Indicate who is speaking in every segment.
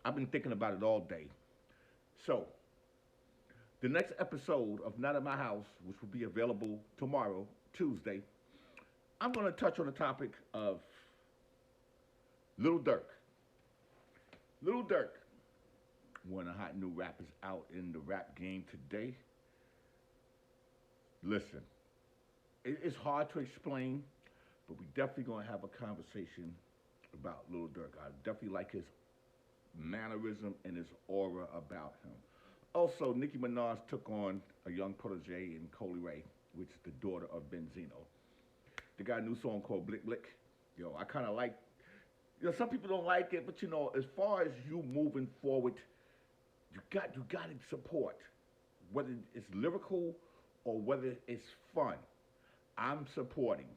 Speaker 1: I've been thinking about it all day. So, the next episode of Not at My House, which will be available tomorrow, Tuesday, I'm going to touch on the topic of Lil Durk. Lil Durk, one of the hot new rappers out in the rap game today. Listen, it's hard to explain, but we definitely going to have a conversation about Lil Durk. I definitely like his mannerism and his aura about him. Also, Nicki Minaj took on a young protege in COILERAY, which is the daughter of Benzino. They got a new song called BLICK, BLICK. Yo, I kind of like, some people don't like it, but as far as you moving forward, you got to support, whether it's lyrical or whether it's fun. I'm supporting.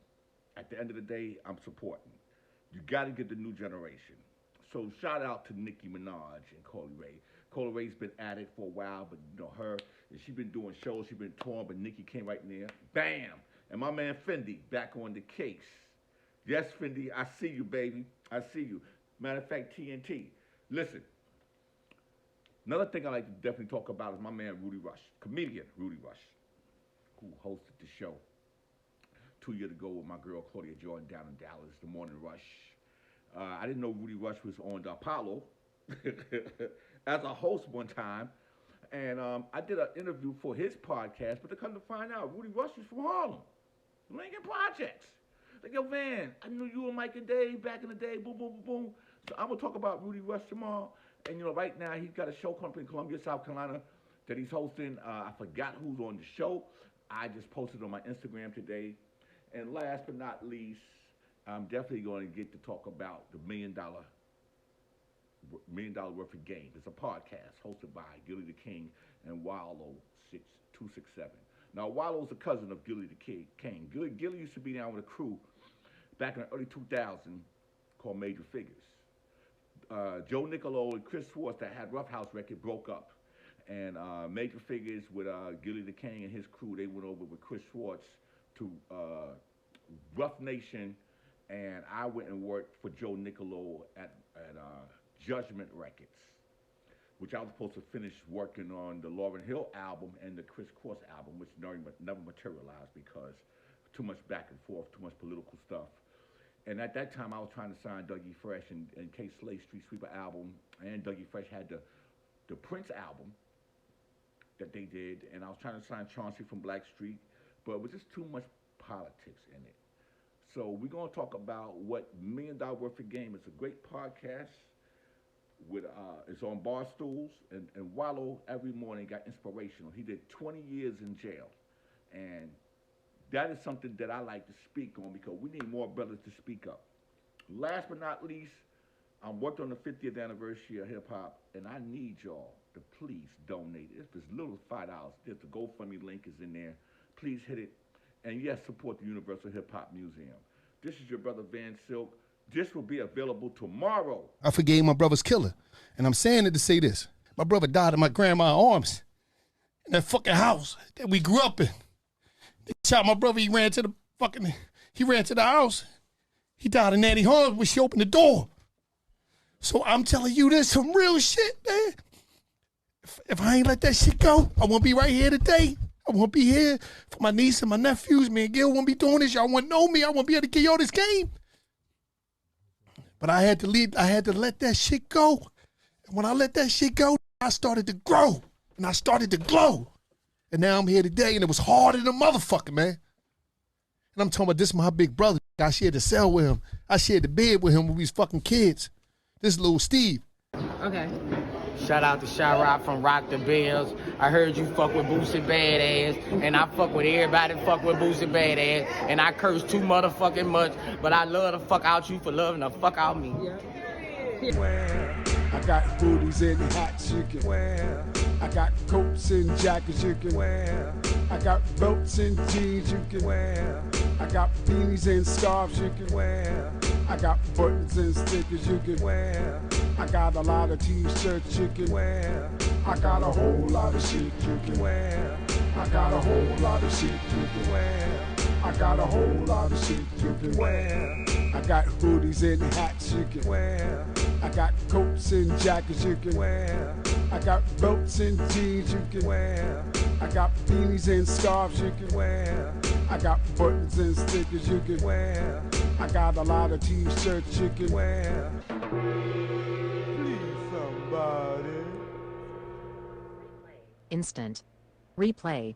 Speaker 1: At the end of the day, I'm supporting. You got to get the new generation. So shout out to Nicki Minaj and COILERAY. COILERAY's been at it for a while, but her, and she been doing shows, she been touring, but Nicki came right in there, bam! And my man Fendi back on the case. Yes, Fendi, I see you, baby. I see you. Matter of fact, TNT. Listen, another thing I like to definitely talk about is my man Rudy Rush, comedian Rudy Rush, who hosted the show 2 years ago with my girl Claudia Jordan down in Dallas, The Morning Rush. I didn't know Rudy Rush was on the Apollo as a host one time. And I did an interview for his podcast, but to come to find out, Rudy Rush is from Harlem, Lincoln Projects. Like, yo, Van, I knew you and Mike and Dave back in the day, boom, boom, boom, boom. So I'm going to talk about Rudy Rush tomorrow. And, right now he's got a show coming up in Columbia, South Carolina that he's hosting. I forgot who's on the show. I just posted on my Instagram today. And last but not least, I'm definitely going to get to talk about the $1 million worth of game. It's a podcast hosted by Gilly the King and Wallow 267. Now, Wallow's a cousin of Gilly the King. Gilly used to be down with a crew back in the early 2000s called Major Figures. Joe Nicolo and Chris Schwartz that had Rough House record broke up. And Major Figures with Gilly the King and his crew, they went over with Chris Schwartz to Rough Nation, and I went and worked for Joe Nicolo at Judgment Records, which I was supposed to finish working on the Lauryn Hill album and the Chris Cross album, which never materialized because too much back and forth, too much political stuff. And at that time, I was trying to sign Dougie Fresh and K Slade Street Sweeper album, and Dougie Fresh had the Prince album that they did, and I was trying to sign Chauncey from Blackstreet, but it was just too much politics in it. So we're going to talk about what $1 Million Worth of Game is. A great podcast. It's on Barstools, and Wallow every morning got inspirational. He did 20 years in jail, and that is something that I like to speak on because we need more brothers to speak up. Last but not least, I'm working on the 50th anniversary of hip-hop, and I need y'all to please donate. If it's little $5, there's the GoFundMe link is in there. Please hit it. And yes, support the Universal Hip Hop Museum. This is your brother VANSILK. This will be available tomorrow.
Speaker 2: I forgave my brother's killer. And I'm saying it to say this. My brother died in my grandma's arms. In that fucking house that we grew up in. They shot my brother. He ran to the house. He died in Nanny Holmes when she opened the door. So I'm telling you, there's some real shit, man. If I ain't let that shit go, I won't be right here today. I won't be here for my niece and my nephews. Me and Gil won't be doing this. Y'all won't know me. I won't be able to give y'all this game. But I had to leave. I had to let that shit go. And when I let that shit go, I started to grow. And I started to glow. And now I'm here today, and it was harder than a motherfucker, man. And I'm talking about this is my big brother. I shared the cell with him. I shared the bed with him when we was fucking kids. This is little Steve.
Speaker 3: Okay. Shout out to Shy-Rock from Rock the Bells. I heard you fuck with Boosie Badass, and I fuck with everybody fuck with Boosie Badass, and I curse too motherfucking much, but I love the fuck out you for loving the fuck out me.
Speaker 4: Well, I got booties and hot chicken. Well, I got coats and jackets you can wear. I got belts and jeans you can wear. I got beanies and scarves you can wear. I got buttons and stickers you can wear. I got a lot of t-shirts you can wear. I got a whole lot of shit you can wear. I got a whole lot of shit you can wear. I got a whole lot of shit you can wear. I got hoodies and hats you can wear. I got coats and jackets you can wear. I got belts and jeans you can wear. I got beanies and scarves you can wear. I got buttons and stickers you can wear. I got a lot of t-shirts you can wear. Please somebody.
Speaker 5: Instant replay.